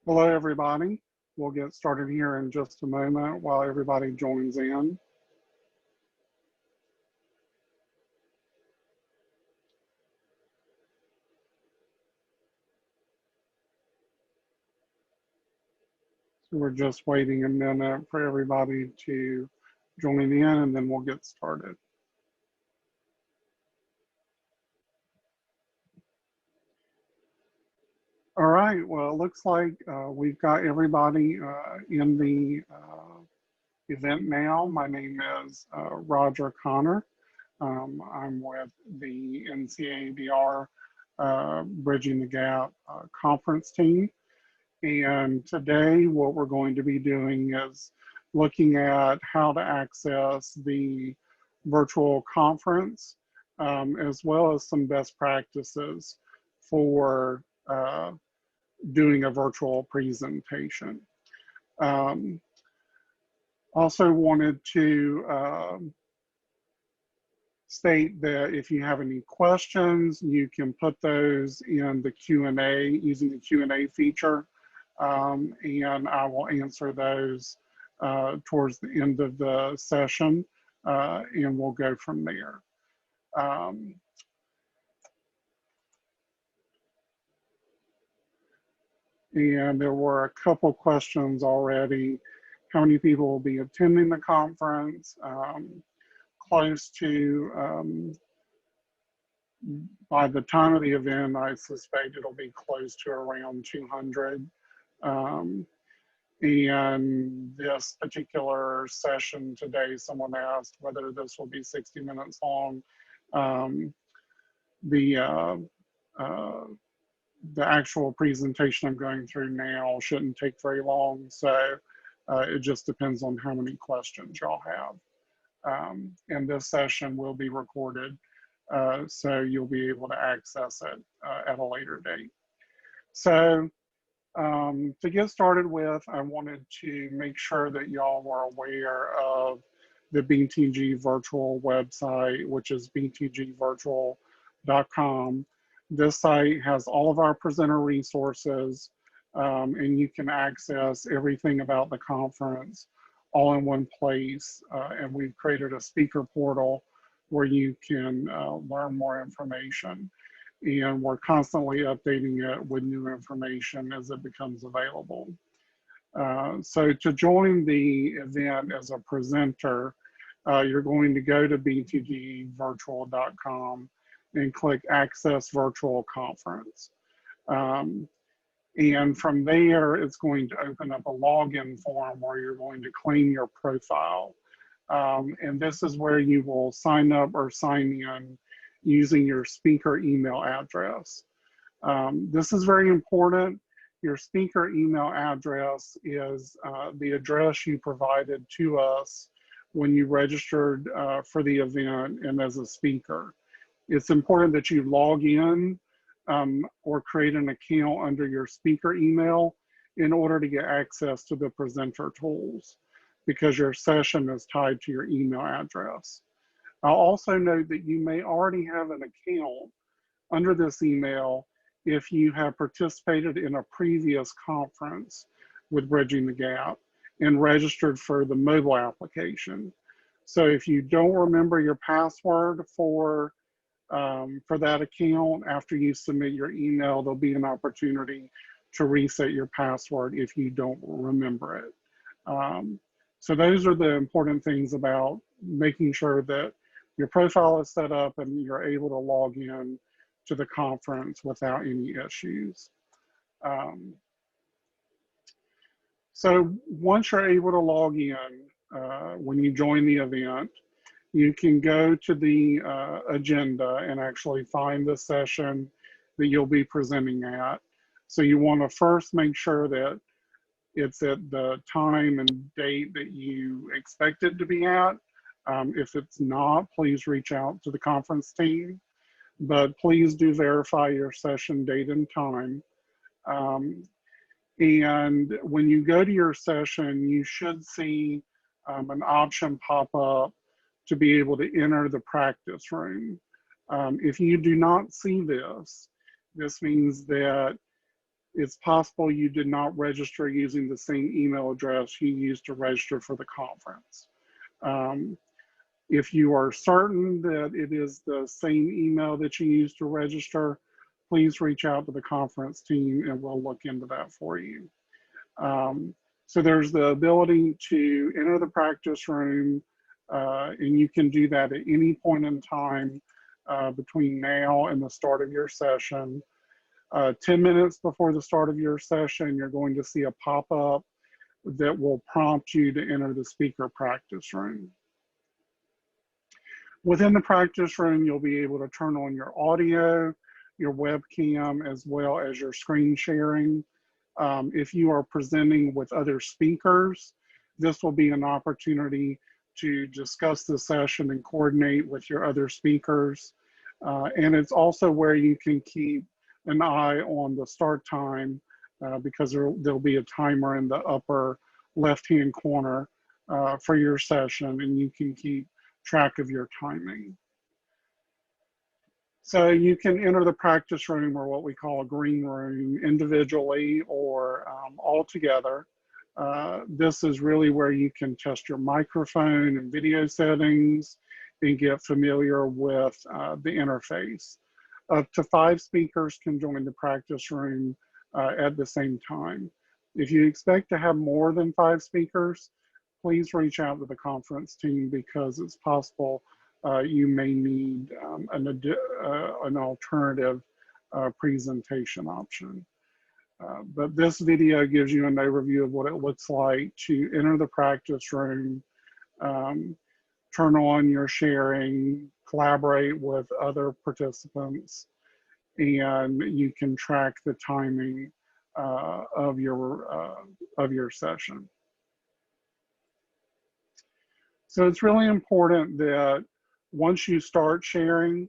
Hello, everybody. We'll get started here in just a moment while everybody joins in. So we're just waiting a minute for everybody to join in, and then we'll get started. All right, well, it looks like we've got everybody in the event now. My name is Roger Connor. I'm with the NCADR Bridging the Gap conference team. And today what we're going to be doing is looking at how to access the virtual conference, as well as some best practices for doing a virtual presentation. Also wanted to state that if you have any questions, you can put those in the Q&A using the Q&A feature, and I will answer those towards the end of the session, and we'll go from there. And there were a couple questions already. How many people will be attending the conference? Close to, by the time of the event, I suspect it'll be close to around 200. And this particular session today, someone asked whether this will be 60 minutes long. The actual presentation I'm going through now shouldn't take very long, so it just depends on how many questions y'all have. And this session will be recorded, so you'll be able to access it at a later date. So to get started with, I wanted to make sure that y'all were aware of the BTG Virtual website, which is btgvirtual.com. This site has all of our presenter resources, and you can access everything about the conference all in one place. And we've created a speaker portal where you can learn more information. And we're constantly updating it with new information as it becomes available. So to join the event as a presenter, you're going to go to btgvirtual.com and click Access Virtual Conference. And from there, it's going to open up a login form where you're going to claim your profile. And this is where you will sign up or sign in using your speaker email address. This is very important. Your speaker email address is the address you provided to us when you registered for the event and as a speaker. It's important that you log in or create an account under your speaker email in order to get access to the presenter tools, because your session is tied to your email address. I'll also note that you may already have an account under this email if you have participated in a previous conference with Bridging the Gap and registered for the mobile application. So if you don't remember your password for that account, after you submit your email, there'll be an opportunity to reset your password if you don't remember it. So those are the important things about making sure that your profile is set up and you're able to log in to the conference without any issues. So once you're able to log in, when you join the event, you can go to the agenda and actually find the session that you'll be presenting at. So you want to first make sure that it's at the time and date that you expect it to be at. If it's not, please reach out to the conference team, but please do verify your session date and time. And when you go to your session, you should see an option pop up to be able to enter the practice room. If you do not see this, this means that it's possible you did not register using the same email address you used to register for the conference. If you are certain that it is the same email that you used to register, please reach out to the conference team and we'll look into that for you. So there's the ability to enter the practice room, and you can do that at any point in time between now and the start of your session. 10 minutes before the start of your session, you're going to see a pop-up that will prompt you to enter the speaker practice room. Within the practice room, you'll be able to turn on your audio, your webcam, as well as your screen sharing. If you are presenting with other speakers, this will be an opportunity to discuss the session and coordinate with your other speakers. And it's also where you can keep an eye on the start time because there'll be a timer in the upper left-hand corner for your session, and you can keep track of your timing. So you can enter the practice room, or what we call a green room, individually or all together. This is really where you can test your microphone and video settings and get familiar with the interface. Up to 5 speakers can join the practice room at the same time. If you expect to have more than 5 speakers, please reach out to the conference team because it's possible you may need an alternative presentation option. But this video gives you an overview of what it looks like to enter the practice room, turn on your sharing, collaborate with other participants, and you can track the timing of your session. So it's really important that once you start sharing,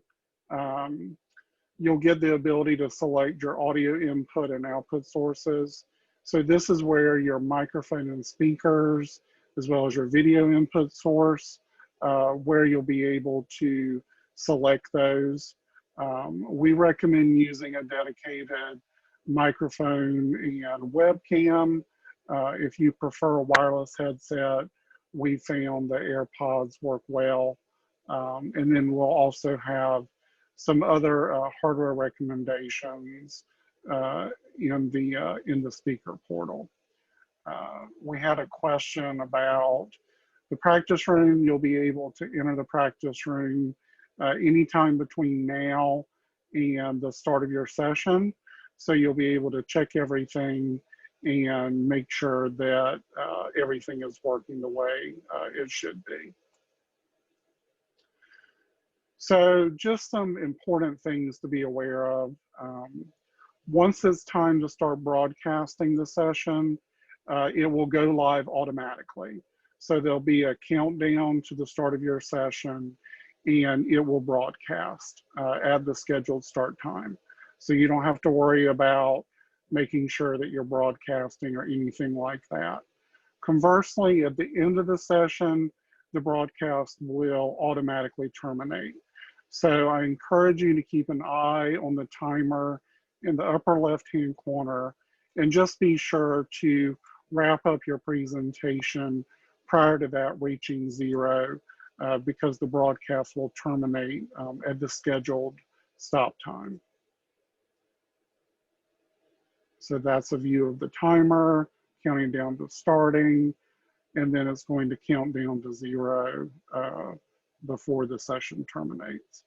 you'll get the ability to select your audio input and output sources. So this is where your microphone and speakers, as well as your video input source, where you'll be able to select those. We recommend using a dedicated microphone and webcam. If you prefer a wireless headset, we found the AirPods work well. And then we'll also have some other hardware recommendations in the speaker portal. We had a question about the practice room. You'll be able to enter the practice room anytime between now and the start of your session. So you'll be able to check everything and make sure that everything is working the way it should be. So just some important things to be aware of. Once it's time to start broadcasting the session, it will go live automatically. So there'll be a countdown to the start of your session, and it will broadcast at the scheduled start time. So you don't have to worry about making sure that you're broadcasting or anything like that. Conversely, at the end of the session, the broadcast will automatically terminate. So I encourage you to keep an eye on the timer in the upper left-hand corner and just be sure to wrap up your presentation prior to that reaching 0 because the broadcast will terminate at the scheduled stop time. So that's a view of the timer, counting down to starting, and then it's going to count down to 0 before the session terminates.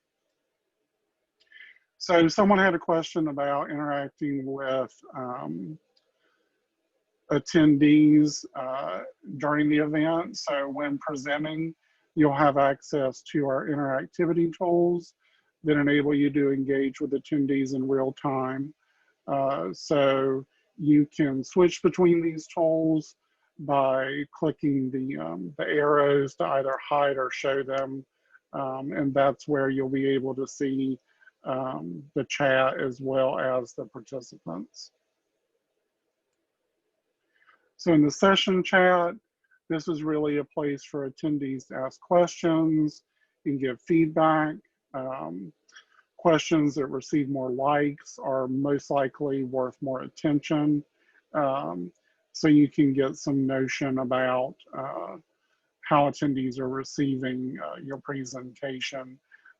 So someone had a question about interacting with attendees during the event. So when presenting, you'll have access to our interactivity tools that enable you to engage with attendees in real time. So you can switch between these tools by clicking the arrows to either hide or show them. And that's where you'll be able to see the chat as well as the participants. So in the session chat, this is really a place for attendees to ask questions and give feedback. questions that receive more likes are most likely worth more attention. So you can get some notion about how attendees are receiving your presentation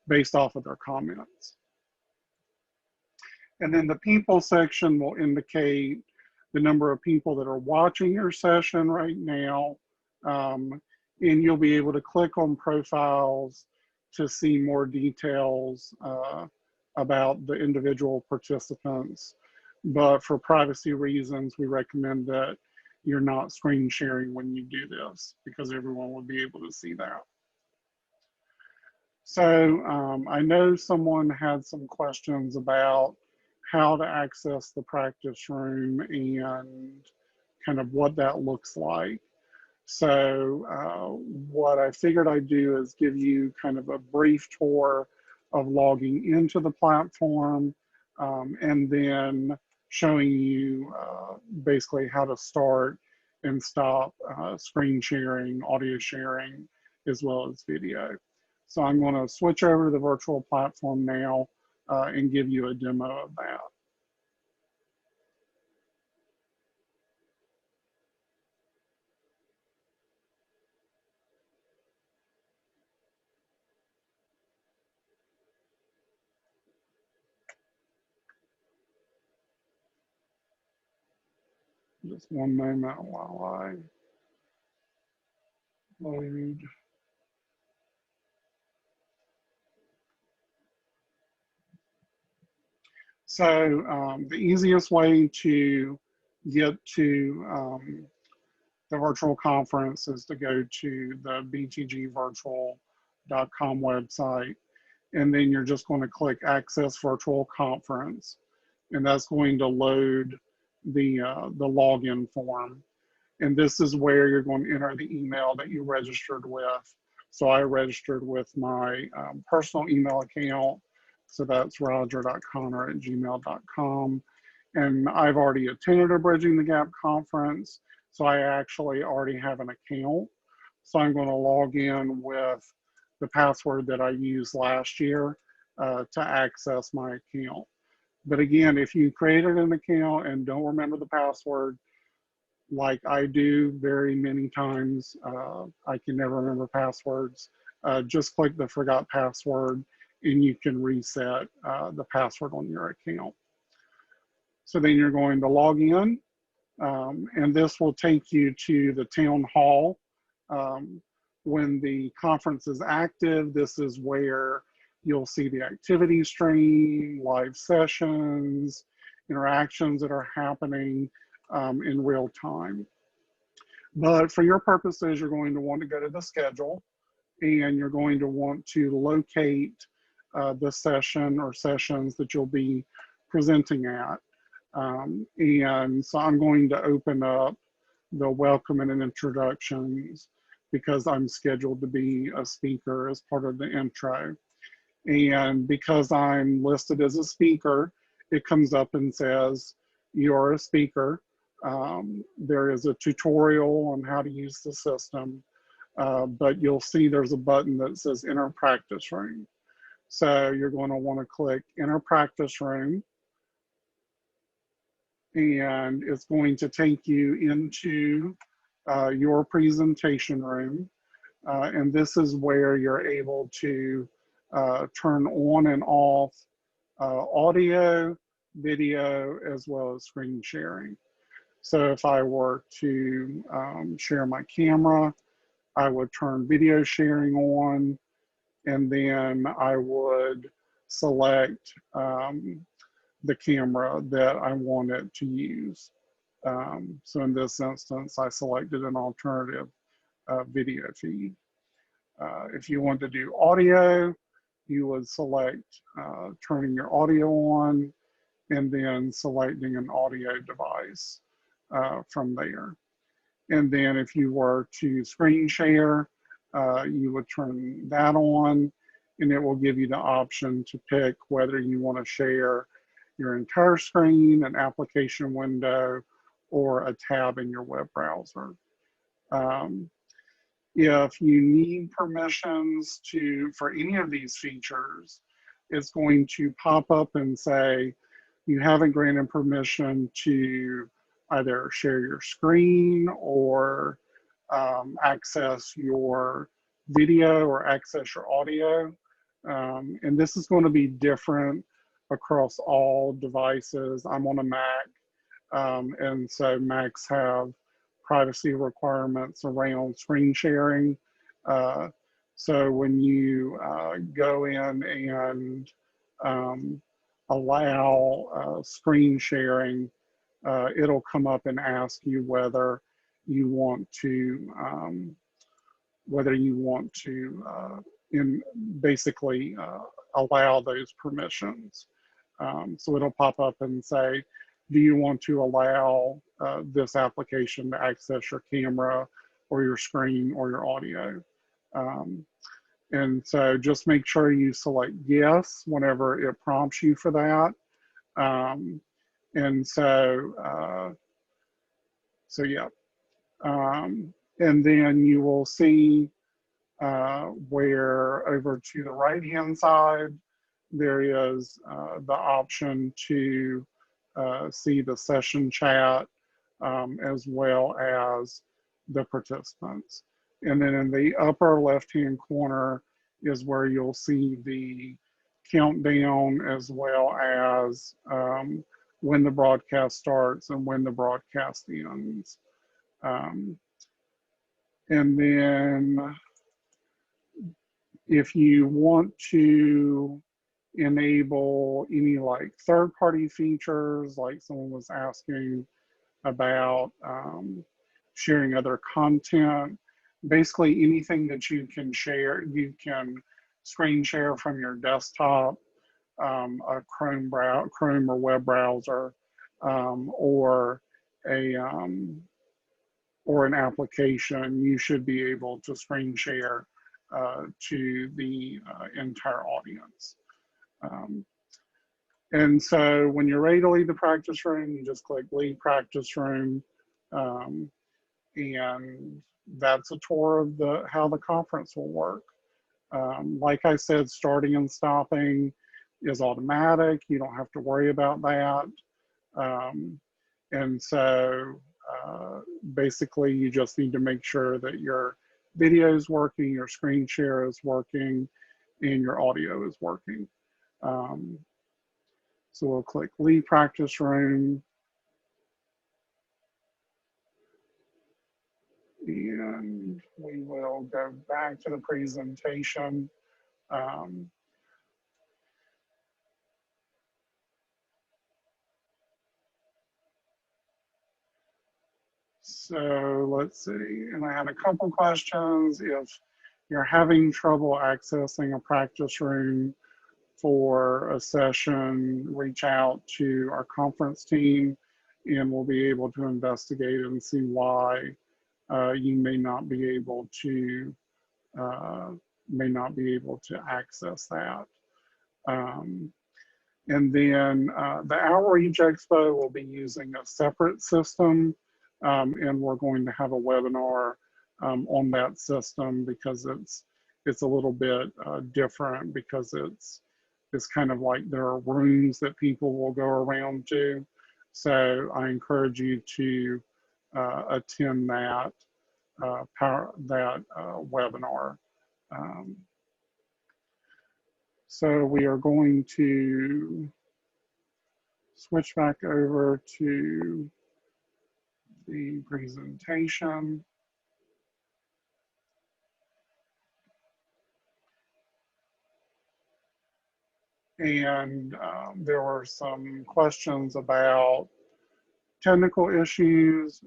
based off of their comments. And then the people section will indicate the number of people that are watching your session right now. And you'll be able to click on profiles to see more details about the individual participants. But for privacy reasons, we recommend that you're not screen sharing when you do this, because everyone will be able to see that. So I know someone had some questions about how to access the practice room and kind of what that looks like. So what I figured I'd do is give you kind of a brief tour of logging into the platform, and then showing you basically how to start and stop screen sharing, audio sharing, as well as video. So I'm going to switch over to the virtual platform now and give you a demo of that. Just one moment while I load. So the easiest way to get to the virtual conference is to go to the btgvirtual.com website, and then you're just going to click Access Virtual Conference, and that's going to load the login form. And this is where you're going to enter the email that you registered with. So I registered with my personal email account. So that's roger.conner@gmail.com. And I've already attended a Bridging the Gap conference. So I actually already have an account. So I'm going to log in with the password that I used last year to access my account. But again, if you created an account and don't remember the password, like I do very many times, I can never remember passwords. Just click the forgot password and you can reset the password on your account. So then you're going to log in, and this will take you to the town hall. When the conference is active, this is where you'll see the activity stream, live sessions, interactions that are happening in real time. But for your purposes, you're going to want to go to the schedule, and you're going to want to locate the session or sessions that you'll be presenting at. And so I'm going to open up the welcome and introductions because I'm scheduled to be a speaker as part of the intro. And because I'm listed as a speaker, it comes up and says, you're a speaker. There is a tutorial on how to use the system, but you'll see there's a button that says Enter Practice Room. So you're going to want to click Enter Practice Room, and it's going to take you into your presentation room. And this is where you're able to turn on and off audio, video, as well as screen sharing. So if I were to share my camera, I would turn video sharing on, and then I would select the camera that I wanted to use. So in this instance, I selected an alternative video feed. If you want to do audio, you would select turning your audio on and then selecting an audio device from there. And then if you were to screen share, you would turn that on, and it will give you the option to pick whether you want to share your entire screen, an application window, or a tab in your web browser. If you need permissions for any of these features, it's going to pop up and say, you haven't granted permission to either share your screen or access your video or access your audio. And this is going to be different across all devices. I'm on a Mac, and so Macs have privacy requirements around screen sharing. Uh, so when you go in and allow screen sharing, it'll come up and ask you whether you want to in basically allow those permissions. So it'll pop up and say, do you want to allow this application to access your camera or your screen or your audio? And so just make sure you select yes whenever it prompts you for that. And so yeah. And then you will see where over to the right-hand side, there is the option to see the session chat as well as the participants. And then in the upper left-hand corner is where you'll see the countdown as well as when the broadcast starts and when the broadcast ends. And then if you want to enable any like third-party features, like someone was asking about sharing other content, basically anything that you can share, you can screen share from your desktop, a Chrome or web browser, or an application, you should be able to screen share to the entire audience. And so when you're ready to leave the practice room, you just click leave practice room. And that's a tour of how the conference will work. Like I said, starting and stopping is automatic. You don't have to worry about that. And so basically you just need to make sure that your video is working, your screen share is working, and your audio is working. So we'll click leave practice room. And we will go back to the presentation. So let's see, and I had a couple questions. If you're having trouble accessing a practice room for a session, reach out to our conference team and we'll be able to investigate and see why you may not be able to access that. And then the Outreach Expo will be using a separate system, and we're going to have a webinar on that system because it's a little bit different, because it's kind of like there are rooms that people will go around to. So I encourage you to attend that webinar. So we are going to switch back over to the presentation. And there were some questions about technical issues.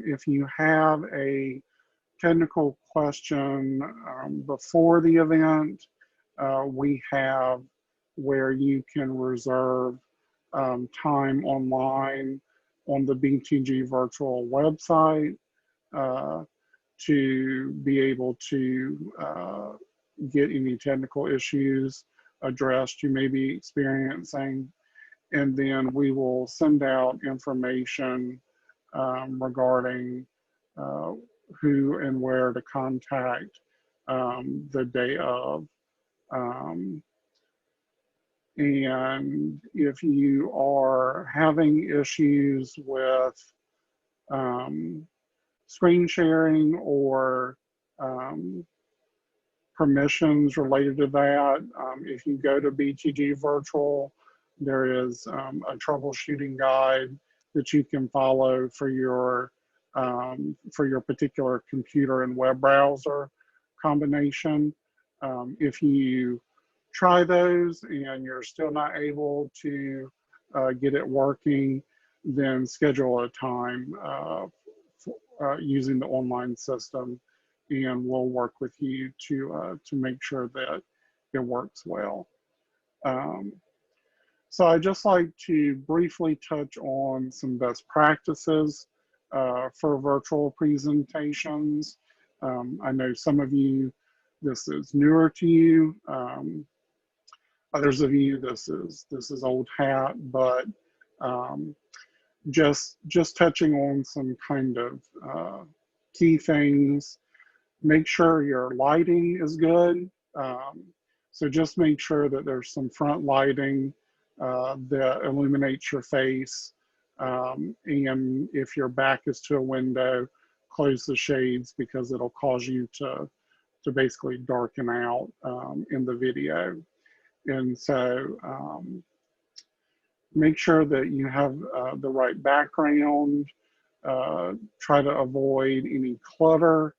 If you have a technical question before the event, we have where you can reserve time online on the BTG virtual website to be able to get any technical issues addressed you may be experiencing. And then we will send out information regarding who and where to contact the day of. And if you are having issues with screen sharing or permissions related to that, if you go to BTG Virtual, there is a troubleshooting guide that you can follow for your particular computer and web browser combination. If you try those and you're still not able to get it working, then schedule a time using the online system, and we'll work with you to make sure that it works well. So I'd just like to briefly touch on some best practices for virtual presentations. I know some of you, this is newer to you. Others of you, this is old hat, but just touching on some kind of key things. Make sure your lighting is good. So just make sure that there's some front lighting that illuminates your face. And if your back is to a window, close the shades because it'll cause you to basically darken out in the video. And so make sure that you have the right background. Try to avoid any clutter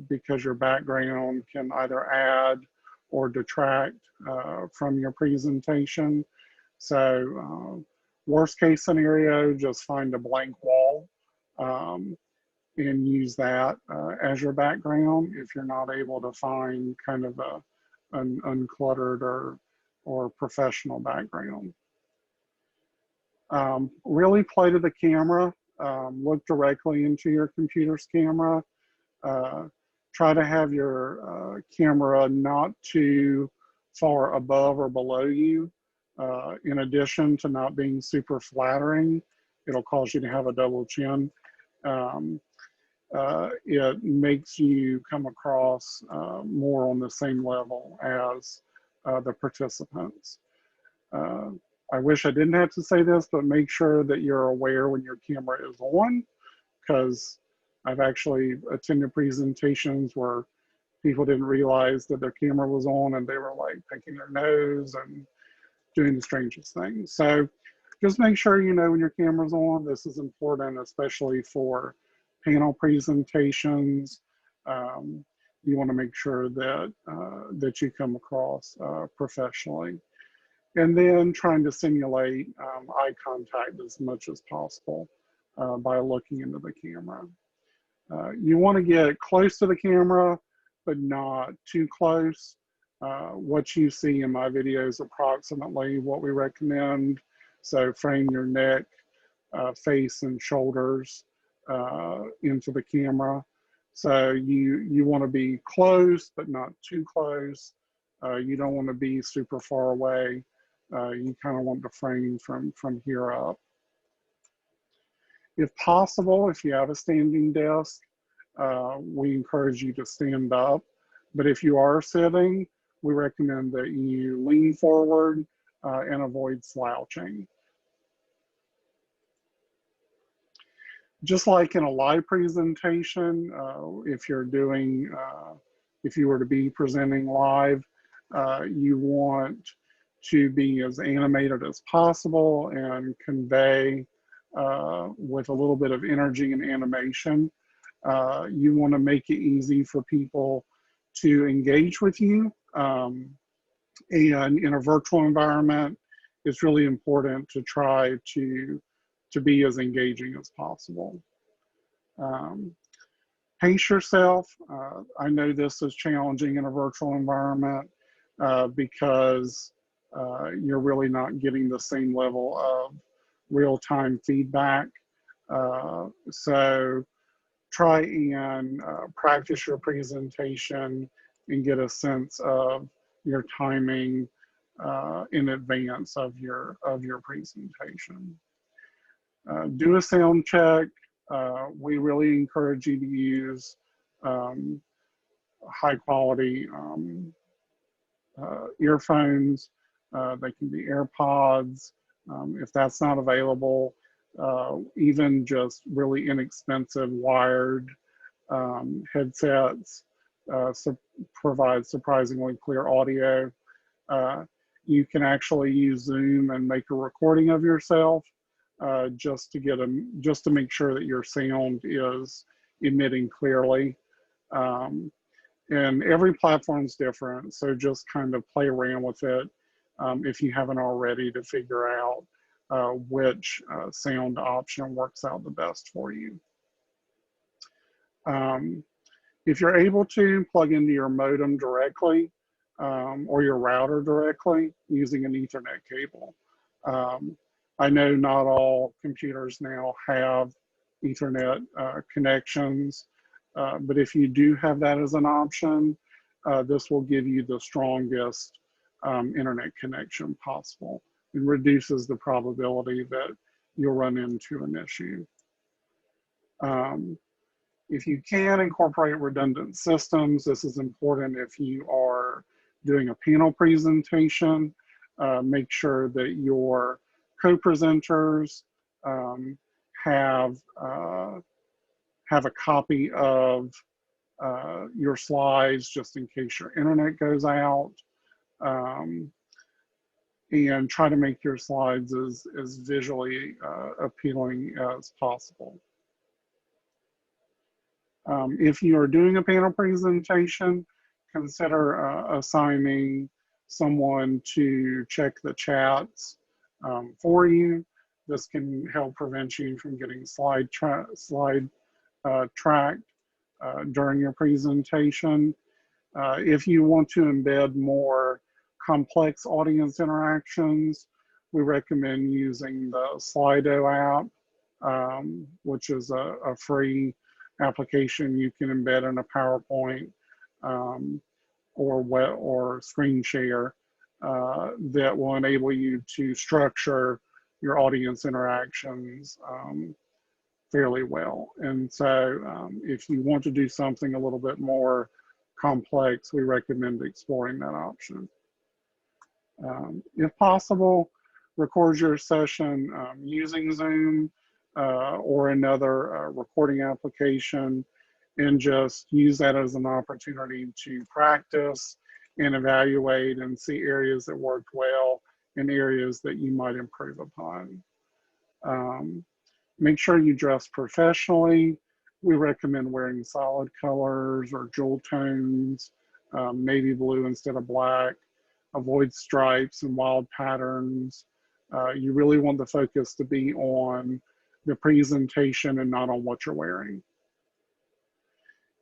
because your background can either add or detract from your presentation. So worst case scenario, just find a blank wall and use that as your background if you're not able to find kind of an uncluttered or professional background. Really play to the camera. Look directly into your computer's camera. Try to have your camera not too far above or below you. In addition to not being super flattering, it'll cause you to have a double chin. It makes you come across more on the same level as the participants. I wish I didn't have to say this, but make sure that you're aware when your camera is on, because I've actually attended presentations where people didn't realize that their camera was on and they were like picking their nose and doing the strangest things. So just make sure you know when your camera's on. This is important, especially for panel presentations. You want to make sure that that you come across professionally. And then trying to simulate eye contact as much as possible by looking into the camera. You want to get close to the camera, but not too close. What you see in my video is approximately what we recommend. So frame your neck, face, and shoulders into the camera. So you want to be close, but not too close. You don't want to be super far away. You kind of want to frame from here up. If possible, if you have a standing desk, we encourage you to stand up. But if you are sitting, we recommend that you lean forward and avoid slouching. Just like in a live presentation, if you were to be presenting live, you want to be as animated as possible and convey with a little bit of energy and animation. You want to make it easy for people to engage with you. And in a virtual environment, it's really important to try to be as engaging as possible. Pace yourself. I know this is challenging in a virtual environment because you're really not getting the same level of real-time feedback. So try and practice your presentation and get a sense of your timing in advance of your presentation. Do a sound check. We really encourage you to use high quality earphones They can be AirPods. If that's not available, even just really inexpensive wired headsets provide surprisingly clear audio. Uh, you can actually use Zoom and make a recording of yourself just to make sure that your sound is emitting clearly. And every platform's different, so just kind of play around with it if you haven't already, to figure out which sound option works out the best for you. If you're able to plug into your modem directly or your router directly using an Ethernet cable. I know not all computers now have Ethernet connections, but if you do have that as an option, this will give you the strongest internet connection possible and reduces the probability that you'll run into an issue. If you can incorporate redundant systems, this is important if you are doing a panel presentation. Make sure that your co-presenters have a copy of your slides just in case your internet goes out. And try to make your slides as visually appealing as possible. If you are doing a panel presentation, consider assigning someone to check the chats for you. This can help prevent you from getting slide tracked during your presentation. If you want to embed more complex audience interactions, we recommend using the Slido app, which is a free application you can embed in a PowerPoint or screen share that will enable you to structure your audience interactions fairly well. And so if you want to do something a little bit more complex, we recommend exploring that option. If possible, record your session using Zoom or another recording application, and just use that as an opportunity to practice and evaluate and see areas that worked well and areas that you might improve upon. Make sure you dress professionally. We recommend wearing solid colors or jewel tones, navy blue instead of black. Avoid stripes and wild patterns. You really want the focus to be on the presentation and not on what you're wearing.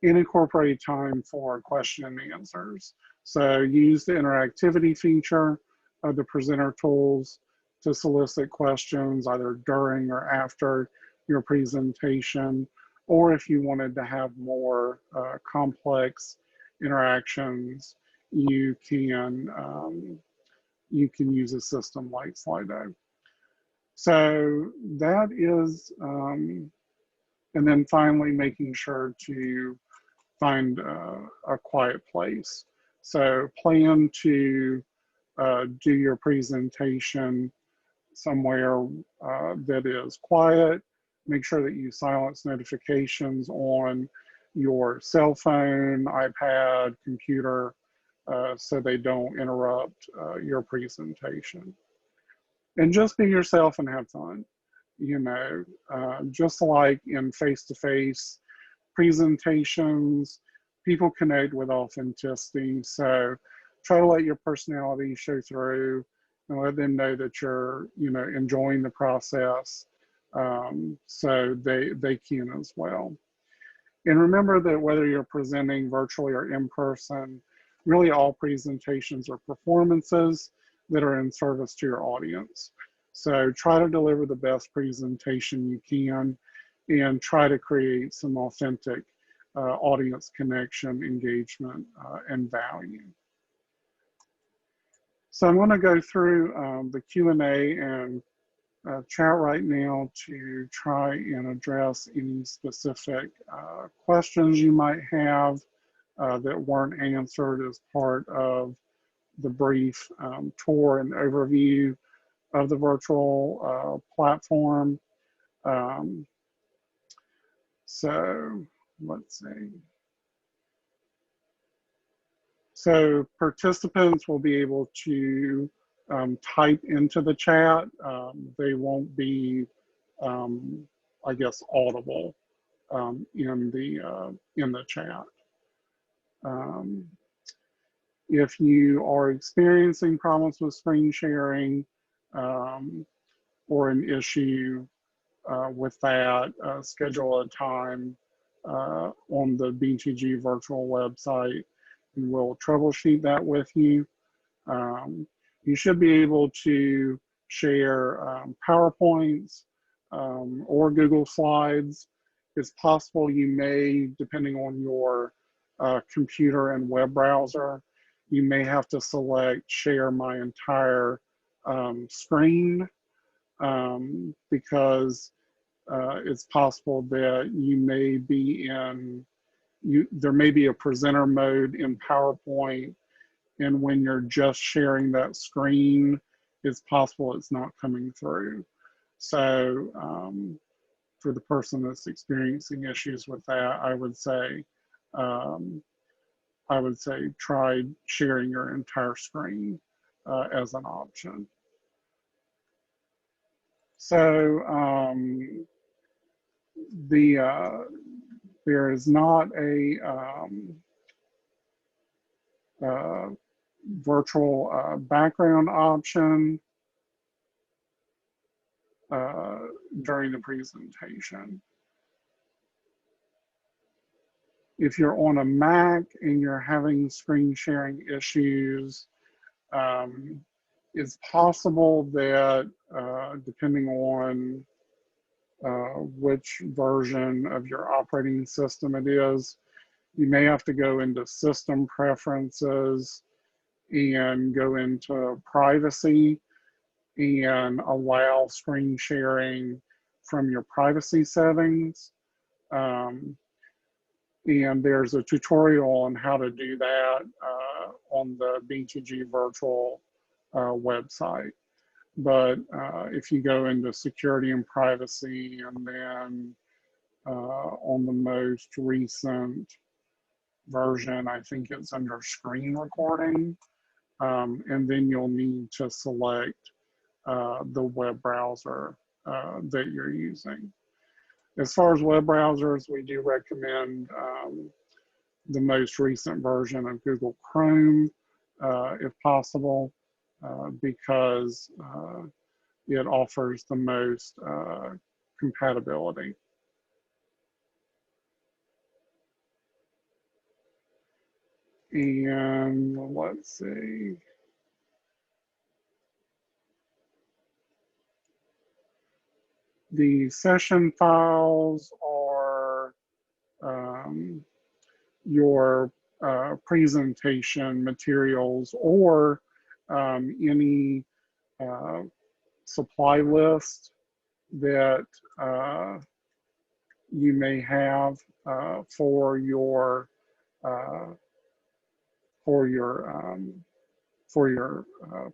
And incorporate time for question and answers. So use the interactivity feature of the presenter tools to solicit questions either during or after your presentation, or if you wanted to have more complex interactions, you can use a system like Slido. So that is, and then finally making sure to find a quiet place. So plan to do your presentation somewhere that is quiet. Make sure that you silence notifications on your cell phone, iPad, computer, so they don't interrupt your presentation. And just be yourself and have fun. You know, just like in face-to-face presentations, people connect with authenticity. So try to let your personality show through and let them know that you're, you know, enjoying the process, so they can as well. And remember that whether you're presenting virtually or in person, really all presentations are performances that are in service to your audience. So try to deliver the best presentation you can and try to create some authentic audience connection, engagement, and value. So I'm going to go through the Q&A and chat right now to try and address any specific questions you might have that weren't answered as part of the brief tour and overview of the virtual platform. So let's see. So participants will be able to type into the chat. They won't be, I guess, audible in the chat. If you are experiencing problems with screen sharing or an issue with that, schedule a time on the BTG virtual website, and we'll troubleshoot that with you. You should be able to share PowerPoints or Google Slides. It's possible you may, depending on your computer and web browser, you may have to select share my entire screen because it's possible that you may be in, there may be a presenter mode in PowerPoint, and when you're just sharing that screen, it's possible it's not coming through. So for the person that's experiencing issues with that, I would say try sharing your entire screen as an option. So there is not a virtual background option during the presentation. If you're on a Mac and you're having screen sharing issues, it's possible that depending on which version of your operating system it is, you may have to go into system preferences and go into privacy and allow screen sharing from your privacy settings. And there's a tutorial on how to do that on the BTG virtual website. But if you go into security and privacy, and then on the most recent version, I think it's under screen recording, and then you'll need to select the web browser that you're using. As far as web browsers, we do recommend the most recent version of Google Chrome, if possible, because it offers the most compatibility. And let's see. The session files are your presentation materials or any supply list that you may have for your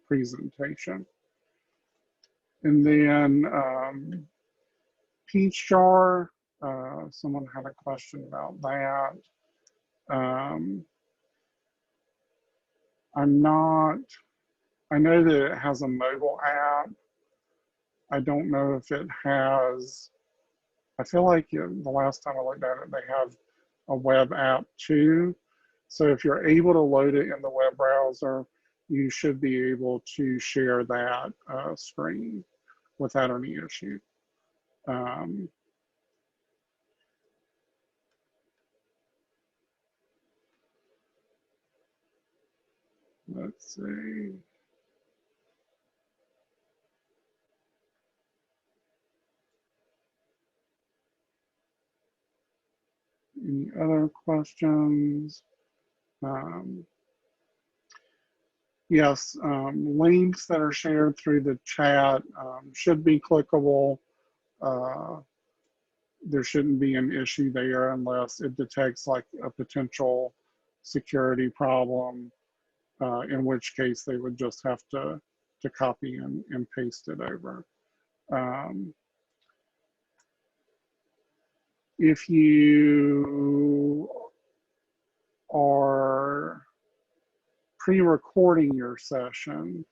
presentation. And then Peachjar, someone had a question about that. I know that it has a mobile app. I don't know if it has, I feel like the last time I looked at it, they have a web app too. So if you're able to load it in the web browser, you should be able to share that screen without any issue. Let's see. Any other questions? Yes, links that are shared through the chat should be clickable. There shouldn't be an issue there unless it detects like a potential security problem in which case they would just have to copy and paste it over. If you are pre-recording your session,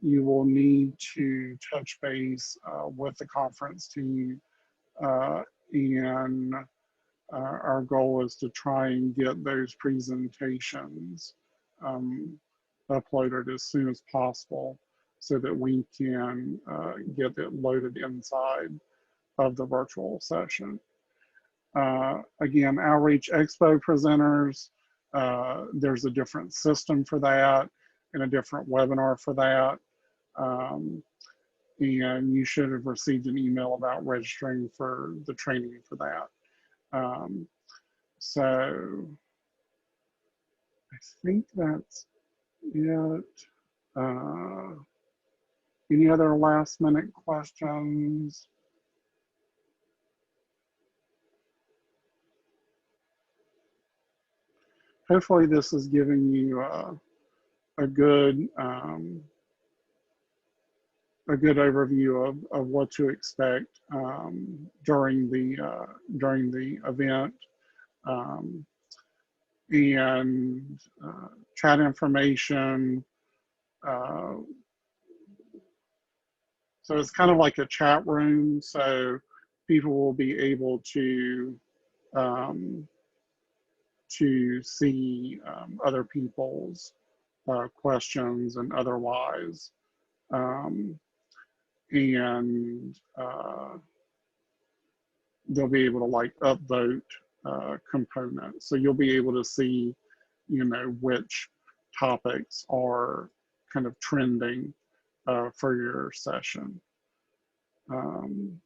you will need to touch base with the conference team, and our goal is to try and get those presentations uploaded as soon as possible so that we can get it loaded inside of the virtual session. Again, Outreach Expo presenters, there's a different system for that and a different webinar for that. And you should have received an email about registering for the training for that. So I think that's it. Any other last minute questions? Hopefully this is giving you a good overview of what to expect during the event, and chat information. So it's kind of like a chat room, so people will be able to see other people's questions and otherwise. And they'll be able to like upvote components. So you'll be able to see, you know, which topics are kind of trending for your session. Can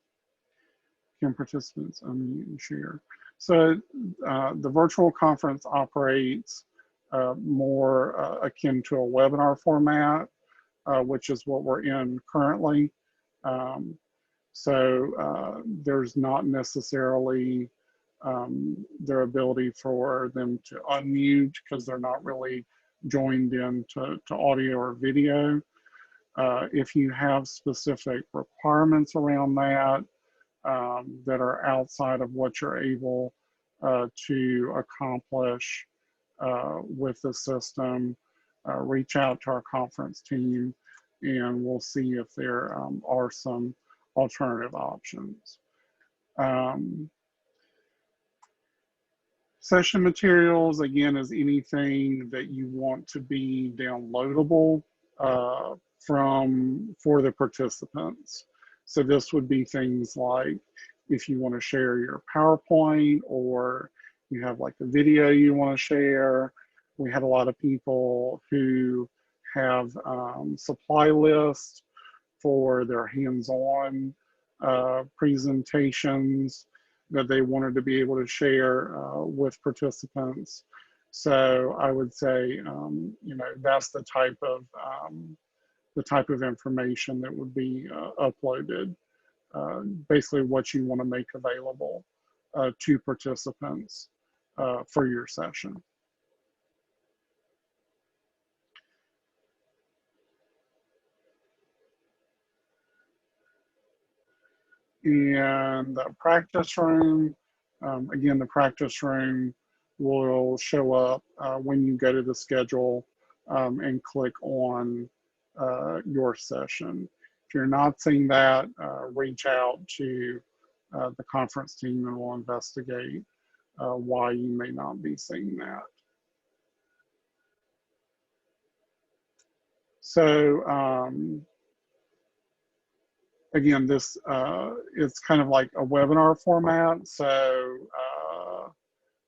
participants unmute and share? So the virtual conference operates more akin to a webinar format, which is what we're in currently. So there's not necessarily their ability for them to unmute because they're not really joined in to audio or video. If you have specific requirements around that that are outside of what you're able to accomplish with the system, reach out to our conference team and we'll see if there are some alternative options. Session materials, again, is anything that you want to be downloadable for the participants. So this would be things like if you want to share your PowerPoint or you have like a video you want to share. We have a lot of people who have supply lists for their hands-on presentations that they wanted to be able to share with participants. So I would say, you know, that's the type of information that would be uploaded. Basically, what you want to make available to participants for your session. And the practice room, again, the practice room will show up when you go to the schedule and click on your session. If you're not seeing that, reach out to the conference team and we'll investigate why you may not be seeing that. So again, this it's kind of like a webinar format. So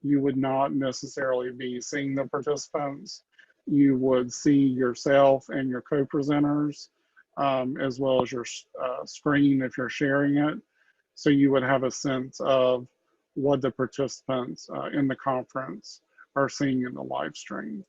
you would not necessarily be seeing the participants. You would see yourself and your co-presenters, as well as your screen if you're sharing it. So you would have a sense of what the participants in the conference are seeing in the live stream.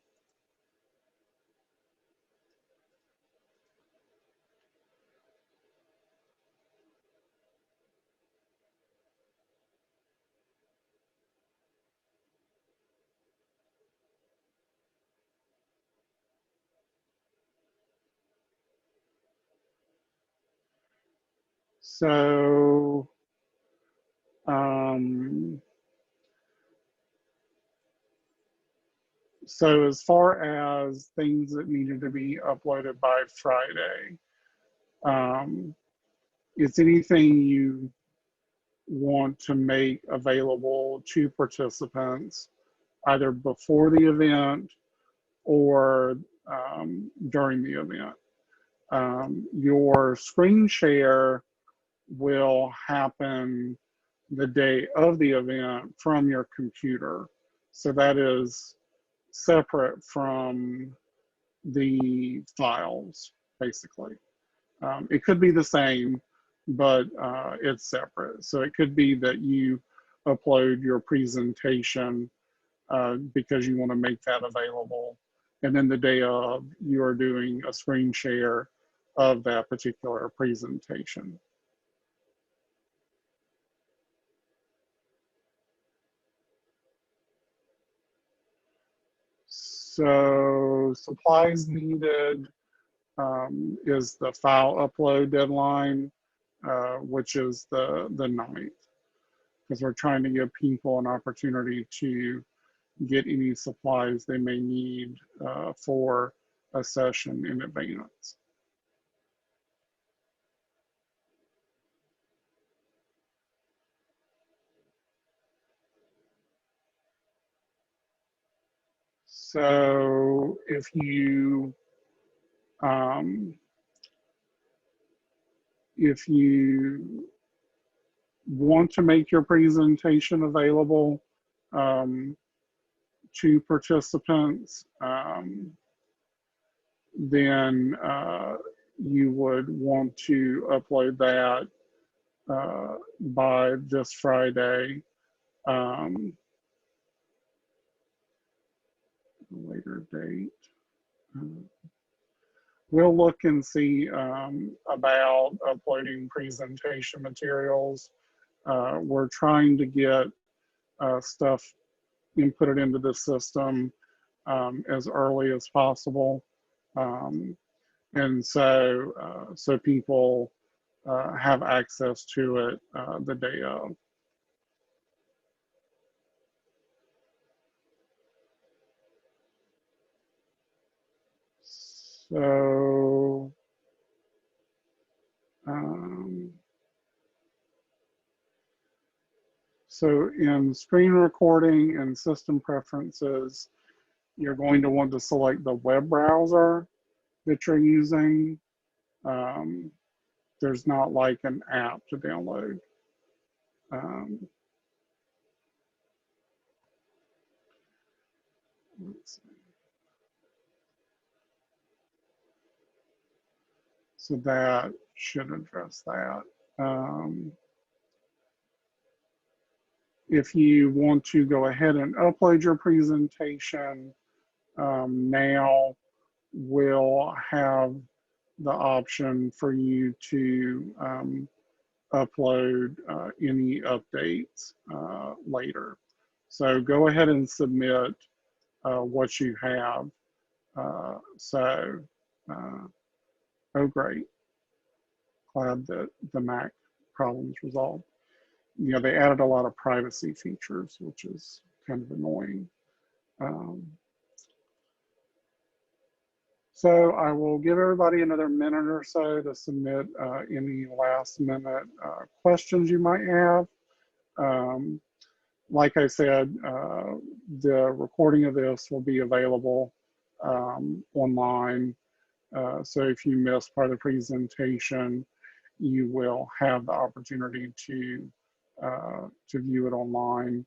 So, um, so as far as things that needed to be uploaded by Friday, um, it's anything you want to make available to participants either before the event or during the event. Your screen share will happen the day of the event from your computer. So that is separate from the files, basically. It could be the same, but it's separate. So it could be that you upload your presentation because you want to make that available. And then the day of, you are doing a screen share of that particular presentation. So supplies needed is the file upload deadline, which is the 9th, because we're trying to give people an opportunity to get any supplies they may need for a session in advance. So um, if you want to make your presentation available to participants, then you would want to upload that by this Friday. Later date. We'll look and see about uploading presentation materials. We're trying to get stuff inputted into the system as early as possible. And so people have access to it the day of. So, so in screen recording and system preferences, you're going to want to select the web browser that you're using. There's not like an app to download. Let's see. So that should address that. If you want to go ahead and upload your presentation, now we'll have the option for you to upload any updates later. So go ahead and submit what you have. Oh great, glad that the Mac problem's resolved. You know, they added a lot of privacy features, which is kind of annoying. So I will give everybody another minute or so to submit any last minute questions you might have. Like I said, the recording of this will be available online. So if you missed part of the presentation, you will have the opportunity to view it online.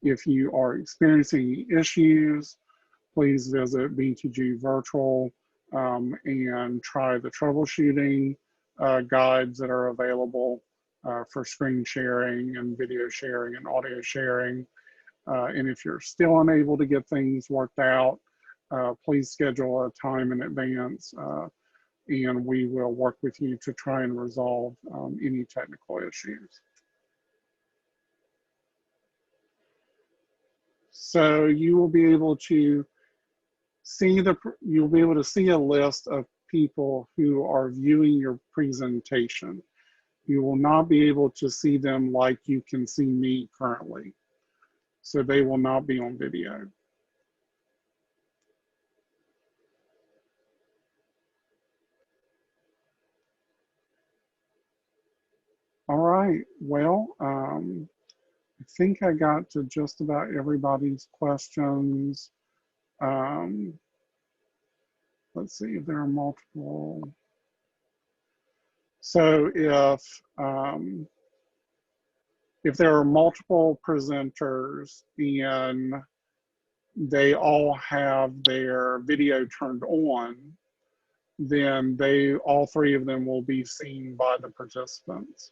If you are experiencing issues, please visit B2G Virtual and try the troubleshooting guides that are available for screen sharing and video sharing and audio sharing. And if you're still unable to get things worked out, please schedule a time in advance and we will work with you to try and resolve any technical issues. So you will be able to see a list of people who are viewing your presentation. You will not be able to see them like you can see me currently. So they will not be on video. All right, well, I think I got to just about everybody's questions. Let's see if there are multiple. So if there are multiple presenters and they all have their video turned on, then all three of them will be seen by the participants.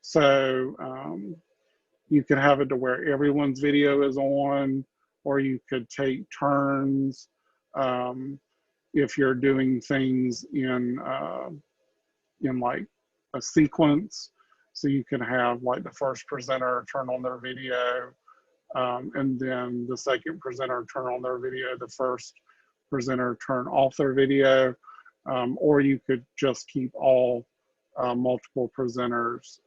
So you can have it to where everyone's video is on, or you could take turns if you're doing things in like a sequence. So you can have like the first presenter turn on their video, and then the second presenter turn on their video, the first presenter turn off their video, or you could just keep all multiple presenters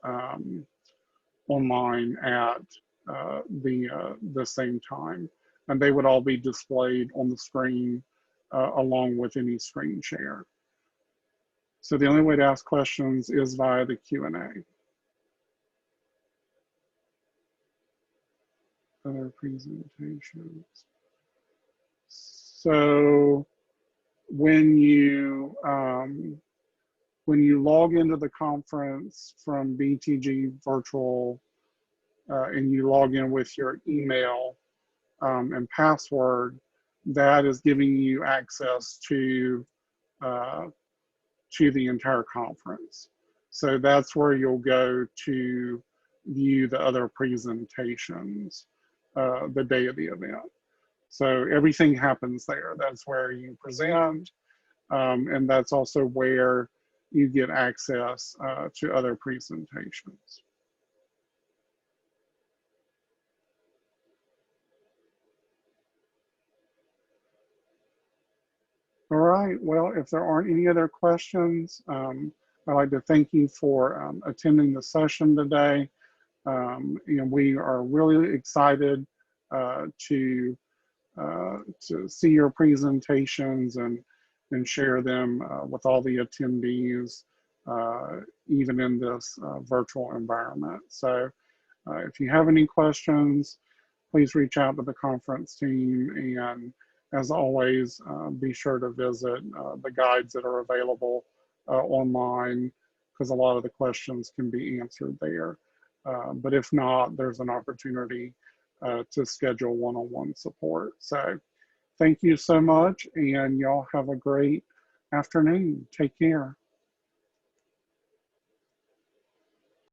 online at the same time, and they would all be displayed on the screen along with any screen share. So the only way to ask questions is via the Q&A. Other presentations. So when you log into the conference from BTG Virtual and you log in with your email and password, that is giving you access to the entire conference. So that's where you'll go to view the other presentations the day of the event. So everything happens there. That's where you present, and that's also where you get access to other presentations. All right, well, if there aren't any other questions, I'd like to thank you for attending the session today. And we are really excited to see your presentations and share them with all the attendees, even in this virtual environment. So if you have any questions, please reach out to the conference team, and as always, be sure to visit the guides that are available online, because a lot of the questions can be answered there. But if not, there's an opportunity to schedule one-on-one support. So thank you so much, and y'all have a great afternoon. Take care.